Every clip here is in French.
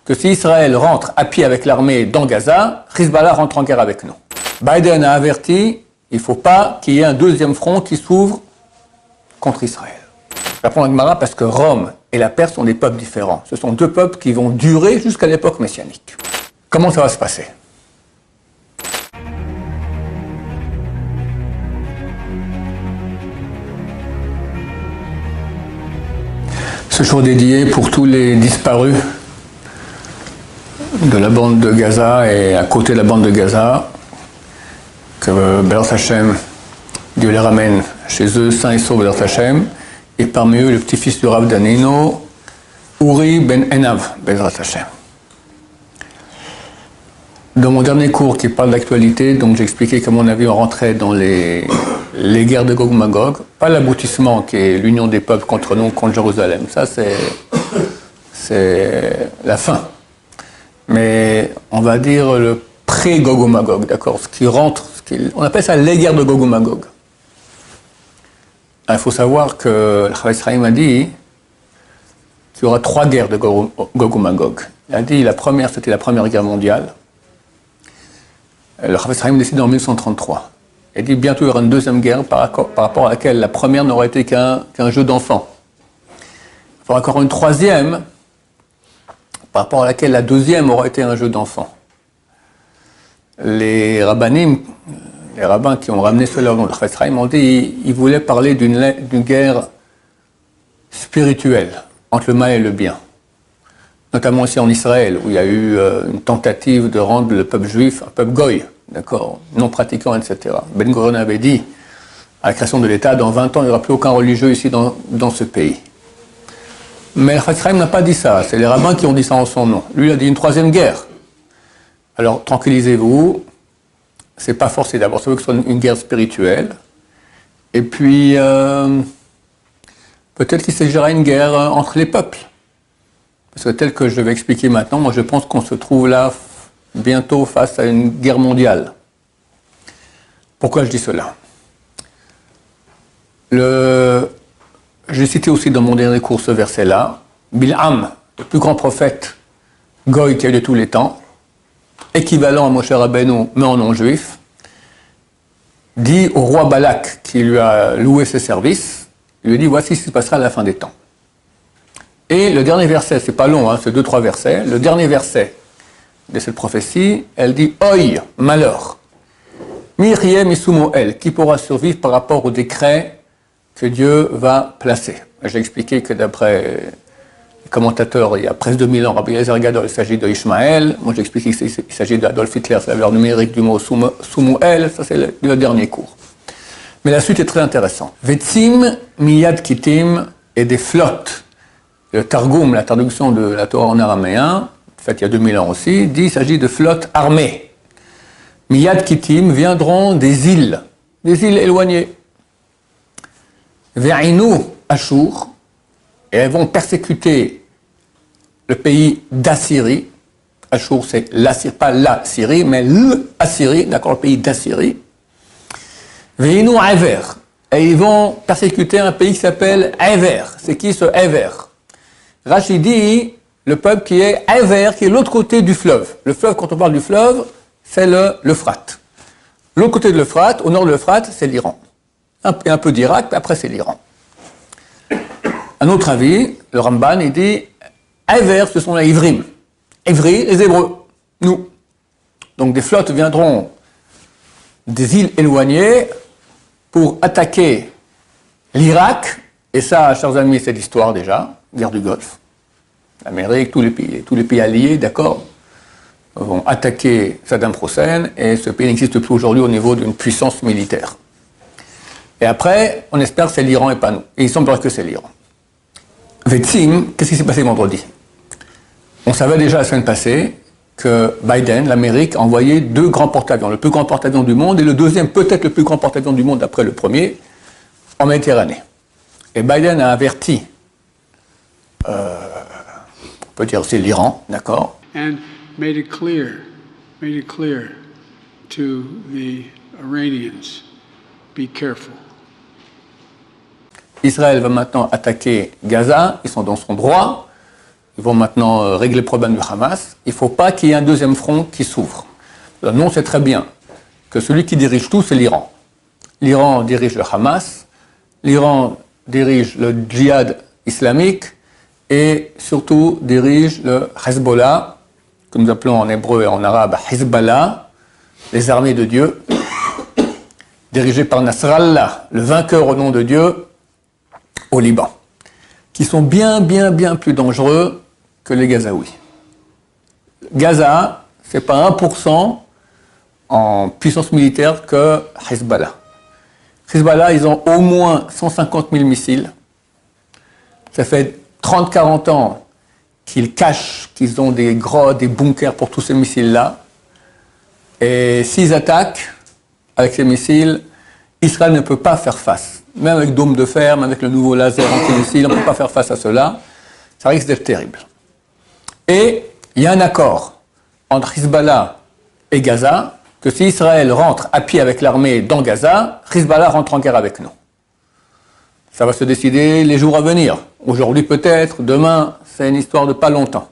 que si Israël rentre à pied avec l'armée dans Gaza, Hezbollah rentre en guerre avec nous. Biden a averti, il ne faut pas qu'il y ait un deuxième front qui s'ouvre contre Israël. Répond la Gemara parce que Rome et la Perse sont des peuples différents. Ce sont deux peuples qui vont durer jusqu'à l'époque messianique. Comment ça va se passer ? Ce jour dédié pour tous les disparus de la bande de Gaza et à côté de la bande de Gaza, que Be'ez Hashem, Dieu les ramène chez eux, sains et saufs Be'ez Hashem, et parmi eux le petit-fils du Rav Danino, Uri Ben Enav Be'ez Hashem. Dans mon dernier cours qui parle d'actualité, donc j'ai expliqué comment on rentrait dans les guerres de Gog Magog, pas l'aboutissement qui est l'union des peuples contre nous, contre Jérusalem, ça c'est la fin. Mais on va dire le pré-Gog Magog, d'accord, ce qui rentre, on appelle ça les guerres de Gog Magog. Il faut savoir que le Chafetz Chaim a dit qu'il y aura 3 guerres de Gog Magog. Il a dit la première, c'était la première guerre mondiale. Le Chafetz Chaim décide en 1933. Il dit bientôt il y aura une deuxième guerre par rapport à laquelle la première n'aurait été qu'un jeu d'enfant. Il y aura encore une troisième par rapport à laquelle la deuxième aurait été un jeu d'enfant. Les rabbanim, les rabbins qui ont ramené cela dans le Chafetz Chaim ont dit qu'ils voulaient parler d'une guerre spirituelle entre le mal et le bien. Notamment ici en Israël, où il y a eu une tentative de rendre le peuple juif un peuple goy, d'accord, non pratiquant, etc. Ben Gurion avait dit, à la création de l'État, dans 20 ans, il n'y aura plus aucun religieux ici dans ce pays. Mais le Chafetz Chaim n'a pas dit ça, c'est les rabbins qui ont dit ça en son nom. Lui, il a dit une troisième guerre. Alors, tranquillisez-vous, c'est pas forcé d'abord, ça veut que ce soit une guerre spirituelle. Et puis, peut-être qu'il s'agira d'une guerre entre les peuples. Parce que tel que je vais expliquer maintenant, moi je pense qu'on se trouve là bientôt face à une guerre mondiale. Pourquoi je dis cela ? J'ai cité aussi dans mon dernier cours ce verset-là, Bil'am, le plus grand prophète goy qui a eu de tous les temps, équivalent à Moshe Rabbeinu, mais en non-juif, dit au roi Balak, qui lui a loué ses services, il lui dit, voici ce qui se passera à la fin des temps. Et le dernier verset, c'est pas long, hein, c'est 2-3 versets, le dernier verset de cette prophétie, elle dit, Oy, malheur, Miryeh Misumuel, qui pourra survivre par rapport au décret que Dieu va placer. J'ai expliqué que d'après les commentateurs, il y a presque 2000 ans, Rabbi Eliezer Gadol, il s'agit de Ishmaël. Moi, j'ai expliqué qu'il s'agit d'Adolf Hitler, c'est la valeur numérique du mot Sumuel, ça c'est le dernier cours. Mais la suite est très intéressante. Vetzim, Miyad Kitim, et des flottes. Le Targum, la traduction de la Torah en araméen, faite il y a 2000 ans aussi, dit qu'il s'agit de flottes armées. Miyad Kitim viendront des îles éloignées. Ve'inu Ashur, et elles vont persécuter le pays d'Assyrie. Ashur, c'est l'Assyrie, pas la Syrie, mais l'Assyrie, d'accord, le pays d'Assyrie. Ve'inu Aver, et ils vont persécuter un pays qui s'appelle Aver. C'est qui ce Aver ? Rashi dit le peuple qui est Aver, qui est l'autre côté du fleuve. Le fleuve, quand on parle du fleuve, c'est l'Euphrate. L'autre côté de l'Euphrate, au nord de l'Euphrate, c'est l'Iran. Un peu d'Irak, puis après c'est l'Iran. Un autre avis, le Ramban, il dit Aver, ce sont les Ivrim. Ivri, les Hébreux, nous. Donc des flottes viendront des îles éloignées pour attaquer l'Irak, et ça, chers amis, c'est l'histoire déjà, guerre du Golfe. L'Amérique, tous les pays alliés, d'accord, vont attaquer Saddam Hussein, et ce pays n'existe plus aujourd'hui au niveau d'une puissance militaire. Et après, on espère que c'est l'Iran et pas nous. Et il semblerait que c'est l'Iran. Vetzim, qu'est-ce qui s'est passé vendredi ? On savait déjà la semaine passée que Biden, l'Amérique, a envoyé 2 grands porte-avions, le plus grand porte-avions du monde et le deuxième, peut-être le plus grand porte-avions du monde après le premier, en Méditerranée. Et Biden a averti, on peut dire c'est l'Iran, d'accord ? And made it clear to the Iranians, be careful. Israël va maintenant attaquer Gaza, ils sont dans son droit. ils vont maintenant régler le problème du Hamas. Il ne faut pas qu'il y ait un deuxième front qui s'ouvre. Nous, on sait très bien que celui qui dirige tout, c'est l'Iran. L'Iran dirige le Hamas, l'Iran dirige le djihad islamique et surtout dirige le Hezbollah, que nous appelons en hébreu et en arabe Hezbollah, les armées de Dieu, dirigées par Nasrallah, le vainqueur au nom de Dieu, au Liban, qui sont bien plus dangereux que les Gazaouis. Gaza, c'est pas 1% en puissance militaire que Hezbollah. Hezbollah, ils ont au moins 150 000 missiles. Ça fait 30-40 ans qu'ils cachent qu'ils ont des grottes, des bunkers pour tous ces missiles-là. Et s'ils attaquent avec ces missiles, Israël ne peut pas faire face. Même avec dôme de fer, même avec le nouveau laser anti-missile, on ne peut pas faire face à cela. Ça risque d'être terrible. Et il y a un accord entre Hezbollah et Gaza, que si Israël rentre à pied avec l'armée dans Gaza, Hezbollah rentre en guerre avec nous. Ça va se décider les jours à venir. Aujourd'hui peut-être, demain, c'est une histoire de pas longtemps.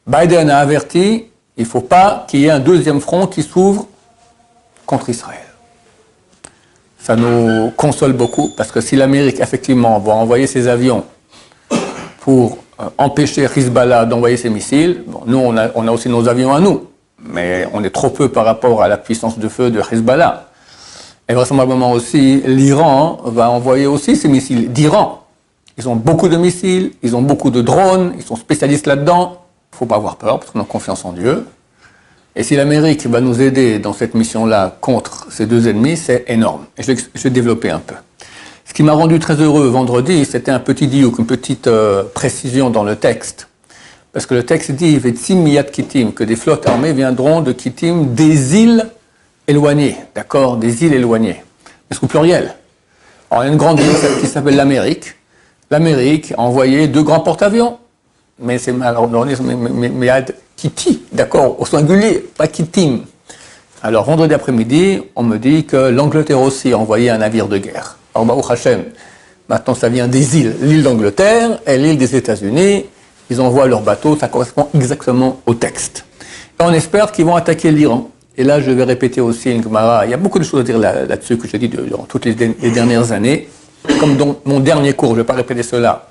Biden a averti, il ne faut pas qu'il y ait un deuxième front qui s'ouvre contre Israël. Ça nous console beaucoup, parce que si l'Amérique, effectivement, va envoyer ses avions pour empêcher Hezbollah d'envoyer ses missiles, bon, nous, on a aussi nos avions à nous, mais on est trop peu par rapport à la puissance de feu de Hezbollah. Et vraisemblablement aussi, l'Iran va envoyer aussi ses missiles d'Iran. Ils ont beaucoup de missiles, ils ont beaucoup de drones, ils sont spécialistes là-dedans. Il ne faut pas avoir peur, parce qu'on a confiance en Dieu. Et si l'Amérique va nous aider dans cette mission-là contre ces deux ennemis, c'est énorme. Et je vais développer un peu. Ce qui m'a rendu très heureux vendredi, c'était un petit diouk, une petite précision dans le texte. Parce que le texte dit « Vetsim miyat Kittim », que des flottes armées viendront de Kittim, des îles éloignées, d'accord, des îles éloignées. Mais c'est au pluriel. Alors, il y a une grande île qui s'appelle l'Amérique. L'Amérique a envoyé 2 grands porte-avions. Mais c'est Miyad Kitty, d'accord, au singulier, pas Kittim. Alors, vendredi après-midi, on me dit que l'Angleterre aussi a envoyé un navire de guerre. Alors, Baruch Hashem, maintenant ça vient des îles, l'île d'Angleterre et l'île des États-Unis. Ils envoient leurs bateaux, ça correspond exactement au texte. Et on espère qu'ils vont attaquer l'Iran. Et là, je vais répéter aussi une Gemara. Il y a beaucoup de choses à dire là-dessus que j'ai dit durant toutes les dernières années. Comme dans mon dernier cours, je ne vais pas répéter cela.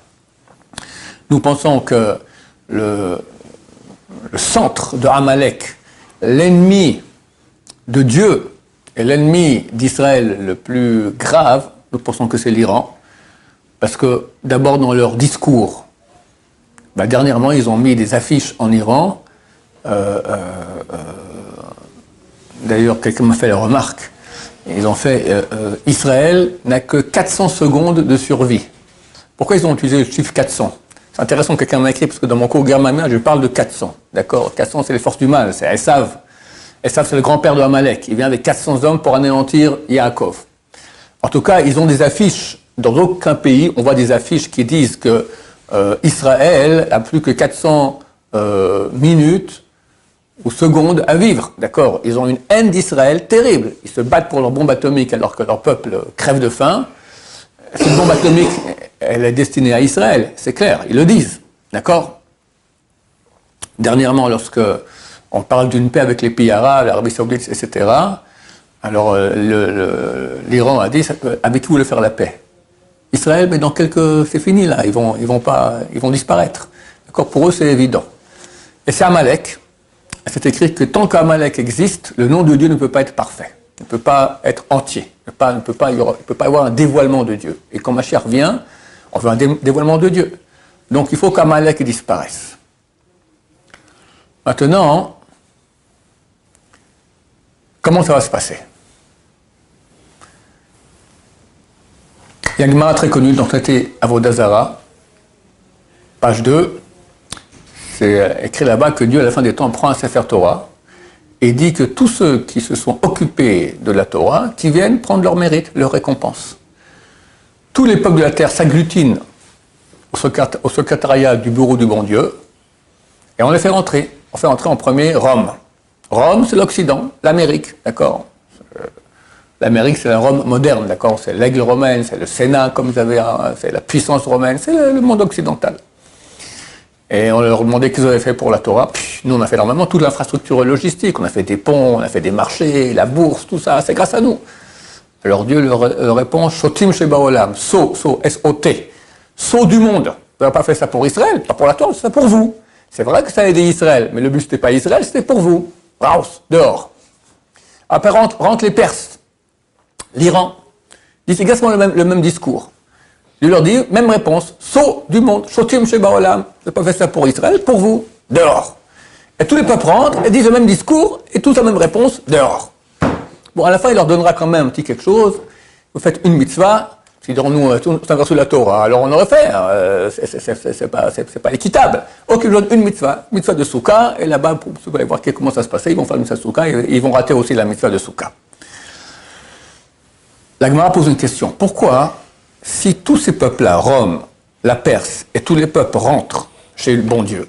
Nous pensons que le centre de Amalek, l'ennemi de Dieu et l'ennemi d'Israël le plus grave, nous pensons que c'est l'Iran. Parce que d'abord dans leur discours, dernièrement ils ont mis des affiches en Iran. D'ailleurs quelqu'un m'a fait la remarque. Ils ont fait Israël n'a que 400 secondes de survie. Pourquoi ils ont utilisé le chiffre 400 ? C'est intéressant que quelqu'un m'a écrit, parce que dans mon cours Germania, je parle de 400. D'accord ? 400, c'est les forces du mal, c'est Esav. Esav, c'est le grand-père de Amalek. Il vient avec 400 hommes pour anéantir Yaakov. En tout cas, ils ont des affiches. Dans aucun pays, on voit des affiches qui disent que Israël a plus que 400 minutes ou secondes à vivre. D'accord ? Ils ont une haine d'Israël terrible. Ils se battent pour leur bombe atomique alors que leur peuple crève de faim. Cette bombe atomique, elle est destinée à Israël, c'est clair, ils le disent, d'accord ? Dernièrement, lorsque on parle d'une paix avec les pays arabes, l'Arabie Saoudite, etc., alors l'Iran a dit, avec qui vous voulez faire la paix ? Israël, mais dans c'est fini là, ils vont disparaître. D'accord ? Pour eux, c'est évident. Et c'est Amalek. C'est écrit que tant qu'Amalek existe, le nom de Dieu ne peut pas être parfait. Ne peut pas être entier, il ne peut pas y avoir un dévoilement de Dieu. Et quand Mashiach vient, on veut un dévoilement de Dieu. Donc il faut qu'Amalek disparaisse. Maintenant, comment ça va se passer ? Il y a une Gemara très connue dans le traité Avodah Zarah, page 2, c'est écrit là-bas que Dieu à la fin des temps prend un Sefer Torah, et dit que tous ceux qui se sont occupés de la Torah, qui viennent prendre leur mérite, leur récompense. Tous les peuples de la terre s'agglutinent au secrétariat du bureau du bon Dieu, et on les fait rentrer. On fait rentrer en premier Rome. Rome, c'est l'Occident, l'Amérique, d'accord ? L'Amérique, c'est la Rome moderne, d'accord ? C'est l'aigle romaine, c'est le Sénat, comme vous avez, c'est la puissance romaine, c'est le monde occidental. Et on leur demandait qu'est-ce qu'ils avaient fait pour la Torah. Nous, on a fait normalement toute l'infrastructure logistique. On a fait des ponts, on a fait des marchés, la bourse, tout ça. C'est grâce à nous. Alors Dieu leur répond, Shotim Shebaolam, S-O-T, Sceau du monde. Vous n'avez pas fait ça pour Israël, pas pour la Torah, c'est ça pour vous. C'est vrai que ça a aidé Israël, mais le but c'était pas Israël, c'était pour vous. Raus, dehors. Après rentrent les Perses, l'Iran. Ils disent exactement le même discours. Dieu leur dit, même réponse, Sceau du monde, Shotim Shebaolam. Vous n'avez pas fait ça pour Israël, pour vous, dehors. Et tous les peuples rentrent et disent le même discours et tous la même réponse, dehors. Bon, à la fin, il leur donnera quand même un petit quelque chose. Vous faites une mitzvah, ils diront, nous, c'est un verset de la Torah. Alors on aurait fait, c'est pas équitable. Ok, je donne une mitzvah de Souka, et là-bas, vous allez voir comment ça se passait, ils vont faire une mitzvah de Souka, et ils vont rater aussi la mitzvah de Souka. La Gemara pose une question. Pourquoi, si tous ces peuples-là, Rome, la Perse, et tous les peuples rentrent chez le bon Dieu,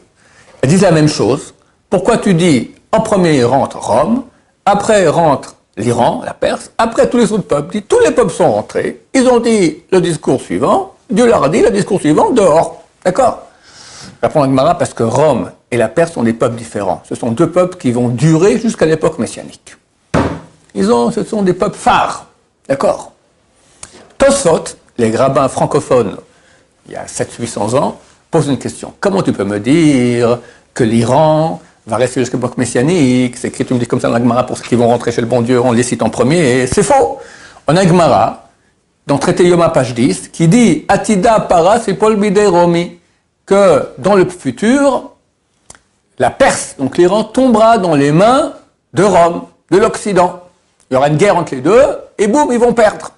et disent la même chose, pourquoi tu dis, en premier rentre Rome, après rentre l'Iran, la Perse, après tous les autres peuples, tous les peuples sont rentrés, ils ont dit le discours suivant, Dieu leur a dit le discours suivant, dehors. D'accord? Répond la Gemara parce que Rome et la Perse sont des peuples différents. Ce sont deux peuples qui vont durer jusqu'à l'époque messianique. Ce sont des peuples phares. D'accord? Tosfot, les rabbins francophones, il y a 700-800 ans, posent une question. Comment tu peux me dire que l'Iran va rester jusqu'à l'époque messianique, c'est écrit, tu me dis comme ça dans la Gemara, pour ceux qui vont rentrer chez le bon Dieu, on les cite en premier, et c'est faux. On a Gemara, dans le traité Yoma, page 10, qui dit « Atida para sepol bidei Romi » que dans le futur, la Perse, donc l'Iran, tombera dans les mains de Rome, de l'Occident. Il y aura une guerre entre les deux, et boum, ils vont perdre.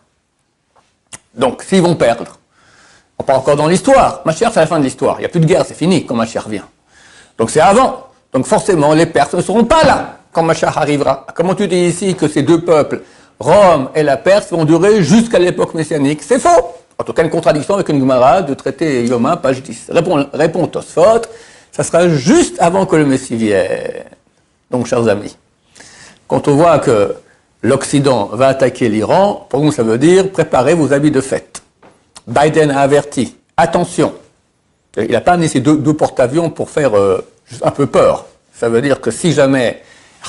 Donc, s'ils vont perdre, on part encore dans l'histoire. Mashiach, c'est la fin de l'histoire. Il n'y a plus de guerre, c'est fini quand Mashiach vient. Donc c'est avant. Donc forcément, les Perses ne seront pas là quand Mashiach arrivera. Comment tu dis ici que ces deux peuples, Rome et la Perse, vont durer jusqu'à l'époque messianique? C'est faux. En tout cas, une contradiction avec une Gemara de traité Yoma, page 10. Répond Tosfot, ça sera juste avant que le Messie vienne. Donc, chers amis, quand on voit que l'Occident va attaquer l'Iran, pour nous, ça veut dire préparez vos habits de fête. Biden a averti, attention, il n'a pas amené ces deux porte-avions pour faire juste un peu peur. Ça veut dire que si jamais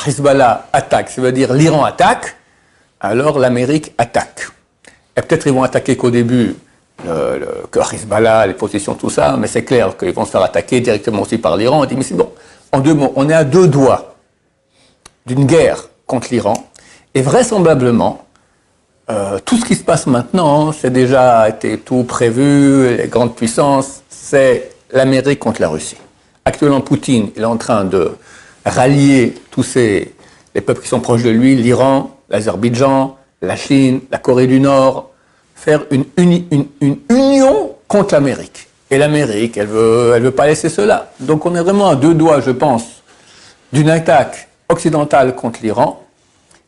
Hezbollah attaque, ça veut dire l'Iran attaque, alors l'Amérique attaque. Et peut-être ils vont attaquer qu'au début, que Hezbollah, les positions, tout ça, mais c'est clair qu'ils vont se faire attaquer directement aussi par l'Iran. On dit, mais c'est bon, en deux mots, on est à deux doigts d'une guerre contre l'Iran, et vraisemblablement, tout ce qui se passe maintenant, c'est déjà été tout prévu, les grandes puissances, c'est l'Amérique contre la Russie. Actuellement, Poutine, il est en train de rallier tous les peuples qui sont proches de lui, l'Iran, l'Azerbaïdjan, la Chine, la Corée du Nord, faire une union contre l'Amérique. Et l'Amérique, elle veut pas laisser cela. Donc on est vraiment à deux doigts, je pense, d'une attaque occidentale contre l'Iran.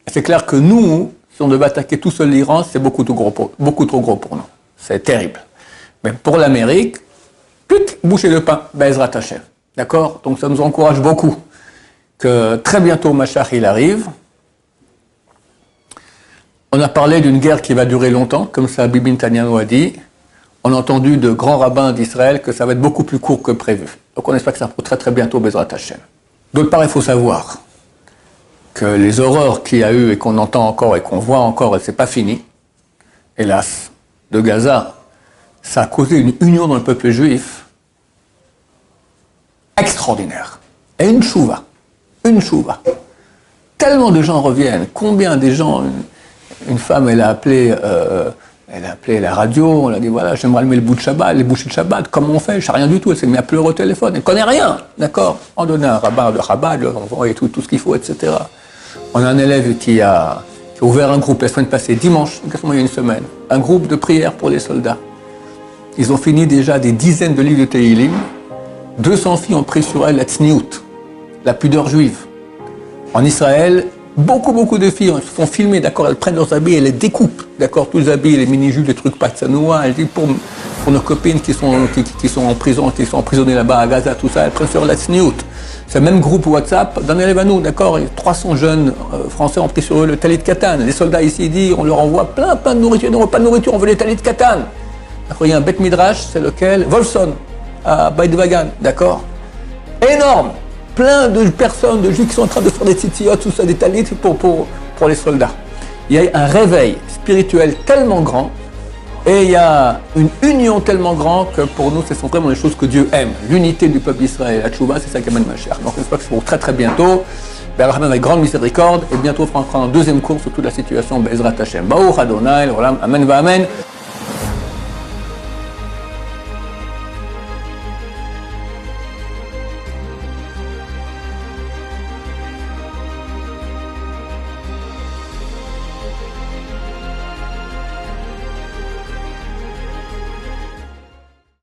Et c'est clair que nous, si on devait attaquer tout seul l'Iran, c'est beaucoup trop gros pour nous. C'est terrible. Mais pour l'Amérique, boucher le pain, Bezrat Hashem. D'accord? Donc ça nous encourage beaucoup que très bientôt Mashiach il arrive. On a parlé d'une guerre qui va durer longtemps, comme ça Bibi Netanyahu a dit. On a entendu de grands rabbins d'Israël que ça va être beaucoup plus court que prévu. Donc on espère que ça va très très bientôt Bezrat Hashem. D'autre part, il faut savoir que les horreurs qu'il y a eu et qu'on entend encore et qu'on voit encore, et c'est pas fini, hélas, de Gaza, ça a causé une union dans le peuple juif extraordinaire. Et une chouva. Tellement de gens reviennent. Combien des gens, une femme, elle a appelé la radio, on l'a dit, voilà, j'aimerais allumer le bout de Shabbat, les bougies de Shabbat, comment on fait? Je sais rien du tout, elle s'est mise à pleurer au téléphone, elle ne connaît rien, d'accord? On donne un rabbin de Chabad, et tout ce qu'il faut, etc. On a un élève qui a ouvert un groupe la semaine passée, dimanche, il y a une semaine, un groupe de prière pour les soldats. Ils ont fini déjà des dizaines de livres de Tehillim. 200 filles ont pris sur elles la tzniout, la pudeur juive. En Israël, beaucoup de filles se font filmer, d'accord, elles prennent leurs habits et les découpent, d'accord, tous les habits, les mini-jupes, les trucs patsanoua, elles disent pour nos copines qui sont en prison, qui sont emprisonnées là-bas à Gaza, tout ça, elles prennent sur la tzniout. C'est le même groupe WhatsApp d'un élève à nous, d'accord, 300 jeunes français ont pris sur eux le talit katan. Les soldats ici disent, on leur envoie plein de nourriture, non, pas de nourriture, on veut les talit katan. Il y a un Bet Midrash, c'est lequel? Wolfson, à Baïdvagan, d'accord? énorme. Plein de personnes, de juifs qui sont en train de faire des tzitziot, tout ça, des talit pour les soldats. Il y a un réveil spirituel tellement grand et il y a une union tellement grande que pour nous, ce sont vraiment les choses que Dieu aime. L'unité du peuple d'Israël, la tchouva, c'est ça qui amène Mashiach. Donc j'espère que c'est pour très très bientôt. Avec grande miséricorde et bientôt on fera un deuxième cours sur toute la situation Be'ezrat Hashem. Baruch Adonai, Amen va Amen.